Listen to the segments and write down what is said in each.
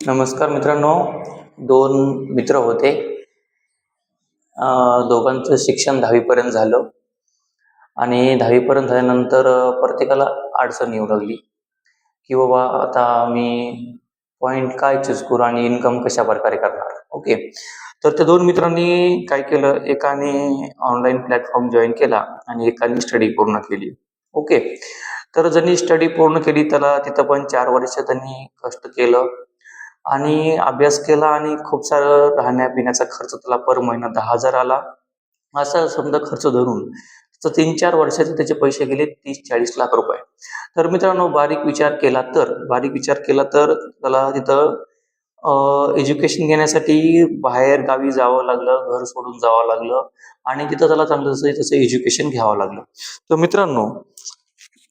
नमस्कार मित्रांनो. दोन मित्र होते. दोघांचं शिक्षण 10वी पर्यंत झालं आणि 10वी पर्यंत झाल्यानंतर प्रत्येकाला अडचण येऊ लागली, की बाबा आता मी पॉईंट काय चूज करू आणि इन्कम कशा प्रकारे करणार. ओके. तर त्या दोन मित्रांनी काय केलं, एकाने ऑनलाईन प्लॅटफॉर्म जॉईन केला आणि एकाने स्टडी पूर्ण केली. ओके. तर ज्यांनी स्टडी पूर्ण केली त्याला तिथं पण 4 वर्ष त्यांनी कष्ट केलं आणि अभ्यास केला आणि खूप सारं राहण्या-पिण्याचा खर्च त्याला पर महिना 10,000 आला. असा समजा खर्च धरून तर 3-4 वर्षाचे त्याचे पैसे गेले 30-40 लाख रुपये. तर मित्रांनो, बारीक विचार केला तर त्याला तिथं एज्युकेशन घेण्यासाठी बाहेर गावी जावं लागलं, घर सोडून जावं लागलं आणि तिथं त्याला चांगलं जसं तसं एज्युकेशन घ्यावं लागलं. तर मित्रांनो,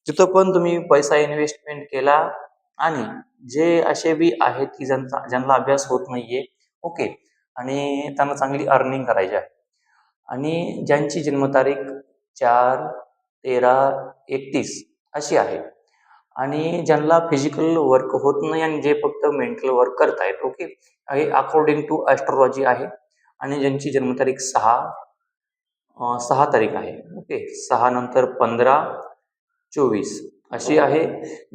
तिथं पण तुम्ही पैसा इन्व्हेस्टमेंट केला आणि जे असे बी आहेत की ज्यांना अभ्यास होत नाहीये, ओके, आणि त्यांना चांगली अर्निंग करायची आहे आणि ज्यांची जन्मतारीख 4/13/31 अशी आहे आणि ज्यांना फिजिकल वर्क होत नाही आणि जे फक्त मेंटल वर्क करतायत, ओके, हे अकॉर्डिंग टू ॲस्ट्रोलॉजी आहे. आणि ज्यांची जन्मतारीख 6 तारीख आहे, ओके, 6 नंतर 15/24 अशी आहे.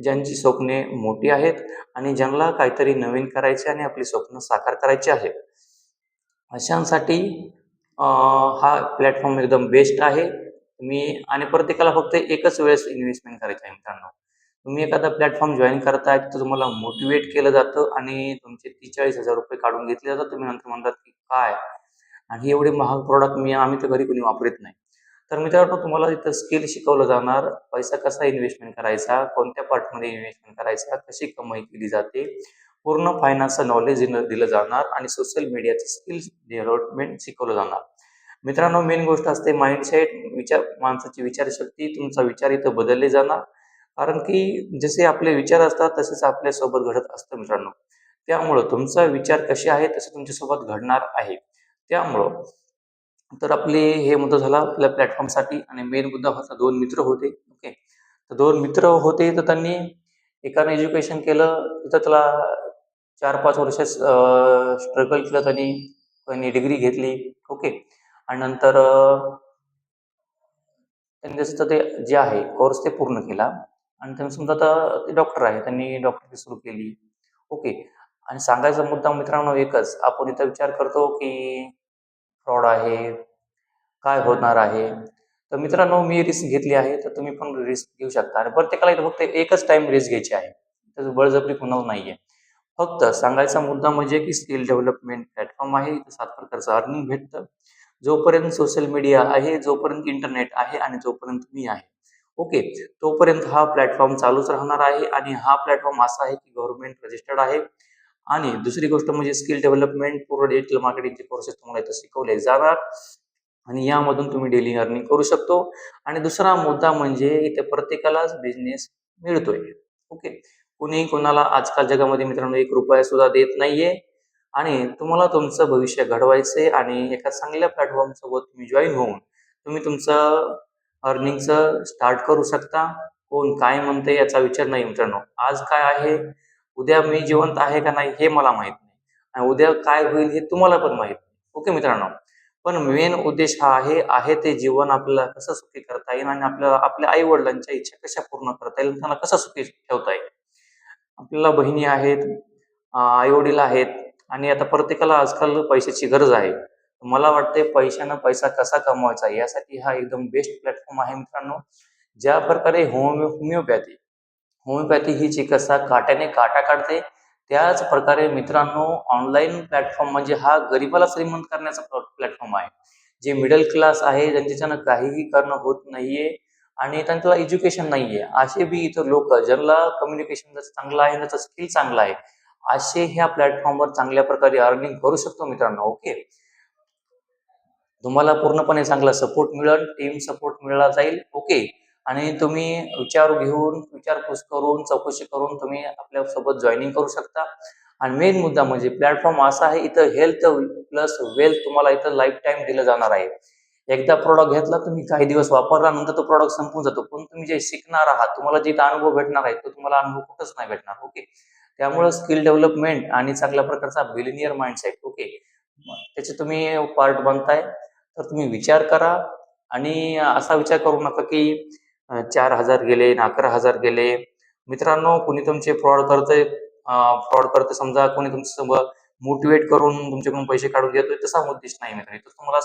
ज्यांची स्वप्ने मोठी आहेत आणि ज्यांना काहीतरी नवीन करायचे आणि आपली स्वप्न साकार करायची आहे, अशांसाठी हा प्लॅटफॉर्म एकदम बेस्ट आहे. तुम्ही आणि प्रत्येकाला फक्त एकच वेळेस इन्व्हेस्टमेंट करायचं आहे मित्रांनो. तुम्ही एखादा प्लॅटफॉर्म जॉईन करताय, तर तुम्हाला मोटिवेट केलं जातं आणि तुमचे 30-40 हजार रुपये काढून घेतले जातात. तुम्ही नंतर म्हणतात की काय, आणि एवढे महाग प्रॉडक्ट आम्ही तर घरी कोणी वापरत नाही. तर मित्रांनो, तुम्हाला इथं स्किल शिकवलं जाणार, पैसा कसा इन्व्हेस्टमेंट करायचा, कोणत्या पार्टमध्ये इन्व्हेस्टमेंट करायचा, कशी कमाई केली जाते, पूर्ण फायनान्सचं नॉलेज दिलं जाणार आणि सोशल मीडियाचं स्किल्स डेव्हलपमेंट शिकवलं जाणार. मित्रांनो, मेन गोष्ट असते माइंडसेट, माणसाची विचारशक्ती. तुमचा विचार इथं बदलले जाणार, कारण की जसे आपले विचार असतात तसेच आपल्यासोबत घडत असतं मित्रांनो. त्यामुळं तुमचा विचार कसे आहे तसे तुमच्यासोबत घडणार आहे. त्यामुळं तर आपले हे मुद्दा झाला आपल्या प्लॅटफॉर्मसाठी. आणि मेन मुद्दा होता, दोन मित्र होते, ओके. तर दोन मित्र होते, तर त्यांनी एकाने एज्युकेशन केलं, तिथं त्याला 4-5 वर्ष स्ट्रगल केलं त्यांनी. त्यांनी डिग्री घेतली, ओके. आणि नंतर त्यांनी जसं ते जे आहे कोर्स ते पूर्ण केला आणि त्यांनी समजा आता ते डॉक्टर आहे, त्यांनी डॉक्टरी सुरू केली, ओके. आणि सांगायचा मुद्दा मित्रांनो एकच, आपण इथं विचार करतो की फ्रॉड आहे, काय होणार आहे. तर मित्रांनो, मी रिस्क घेतली आहे, तर तुम्ही पण रिस्क घेऊ शकता आणि प्रत्येकाला इथं फक्त एकच टाइम रिस्क घ्यायची आहे. तर बळजबरी कुणाला नाहीये. फक्त सांगायचा मुद्दा म्हणजे की स्किल डेव्हलपमेंट प्लॅटफॉर्म आहे. इथं 7 प्रकारचं अर्निंग भेटतं. जोपर्यंत सोशल मीडिया आहे, जोपर्यंत इंटरनेट आहे आणि जोपर्यंत मी आहे, ओके, तोपर्यंत हा प्लॅटफॉर्म चालूच राहणार आहे. आणि हा प्लॅटफॉर्म असा आहे की गव्हर्नमेंट रजिस्टर्ड आहे. आणि दुसरी गोष्ट म्हणजे स्किल डेव्हलपमेंट, पूर्ण डिजिटल मार्केटिंगचे कोर्सेस तुम्हाला इथं शिकवले जाणार आणि यामधून तुम्ही डेली अर्निंग करू शकतो. आणि दुसरा मुद्दा म्हणजे इथे प्रत्येकालाच बिझनेस मिळतोय, ओके. कुणी कोणाला आजकाल जगामध्ये मित्रांनो 1 रुपया सुद्धा देत नाहीये. आणि तुम्हाला तुमचं भविष्य घडवायचंय आणि एका चांगल्या प्लॅटफॉर्म सोबत तुम्ही जॉईन होऊन तुम्ही तुमचं अर्निंगचं स्टार्ट करू शकता. कोण काय म्हणते याचा विचार नाही मित्रांनो. आज काय आहे, उद्या मी जिवंत आहे का नाही हे मला माहित नाही आणि उद्या काय होईल हे तुम्हाला पण माहित नाही, ओके मित्रांनो. पण मेन उद्देश हा आहे ते जीवन आपल्याला कसं सुखी करता येईल आणि आपल्याला आपल्या आई वडिलांच्या इच्छा कशा पूर्ण करता येईल, त्यांना कसं सुखी ठेवता येईल. आपल्याला बहिणी आहेत, आई वडील आहेत आणि आता प्रत्येकाला आजकाल पैशाची गरज आहे. मला वाटते पैशानं पैसा कसा कमवायचा यासाठी हा एकदम बेस्ट प्लॅटफॉर्म आहे मित्रांनो. ज्या प्रकारे होमिओपॅथी ही चिकित्सा काट्याने काटा काढते, त्याच प्रकारे मित्रांनो ऑनलाईन प्लॅटफॉर्म म्हणजे हा गरिबाला श्रीमंत करण्याचा प्लॅटफॉर्म आहे. जे मिडल क्लास आहे, ज्यांच्यानं काहीही करणं होत नाहीये आणि त्यांचं एज्युकेशन नाहीये, असे बी इथं लोक ज्यांना कम्युनिकेशन चांगलं आहे, त्याचं स्किल चांगलं आहे, असे ह्या प्लॅटफॉर्मवर चांगल्या प्रकारे अर्निंग करू शकतो मित्रांनो, ओके. तुम्हाला पूर्णपणे चांगला सपोर्ट मिळेल, टीम सपोर्ट मिळाला जाईल, ओके. आणि तुम्ही विचारपूस करून, चौकशी करून तुम्ही आपल्यासोबत जॉईनिंग करू शकता. आणि मेन मुद्दा म्हणजे प्लॅटफॉर्म असा आहे, इथं हेल्थ प्लस वेल्थ तुम्हाला इथं लाईफ टाईम दिलं जाणार आहे. एकदा प्रॉडक्ट घेतला, तुम्ही काही दिवस वापरला, नंतर तो प्रॉडक्ट संपून जातो. पण तुम्ही जे शिकणार आहात, तुम्हाला जे इथं अनुभव भेटणार आहे, तो तुम्हाला अनुभव कुठंच नाही भेटणार, ओके. त्यामुळं स्किल डेव्हलपमेंट आणि चांगल्या प्रकारचा बिलिनियर माइंडसेट ओके. त्याचे तुम्ही पार्ट बनताय, तर तुम्ही विचार करा आणि असा विचार करू नका की 4,000 गेले आणि 11,000 गेले. मित्रांनो, कुणी तुमचे फ्रॉड करतंय समजा कोणी तुमच्यासोबत मोटिव्हेट करून तुमच्याकडून पैसे काढून घेतोय, तसा उद्देश नाही मित्रांनो. इथं तुम्हाला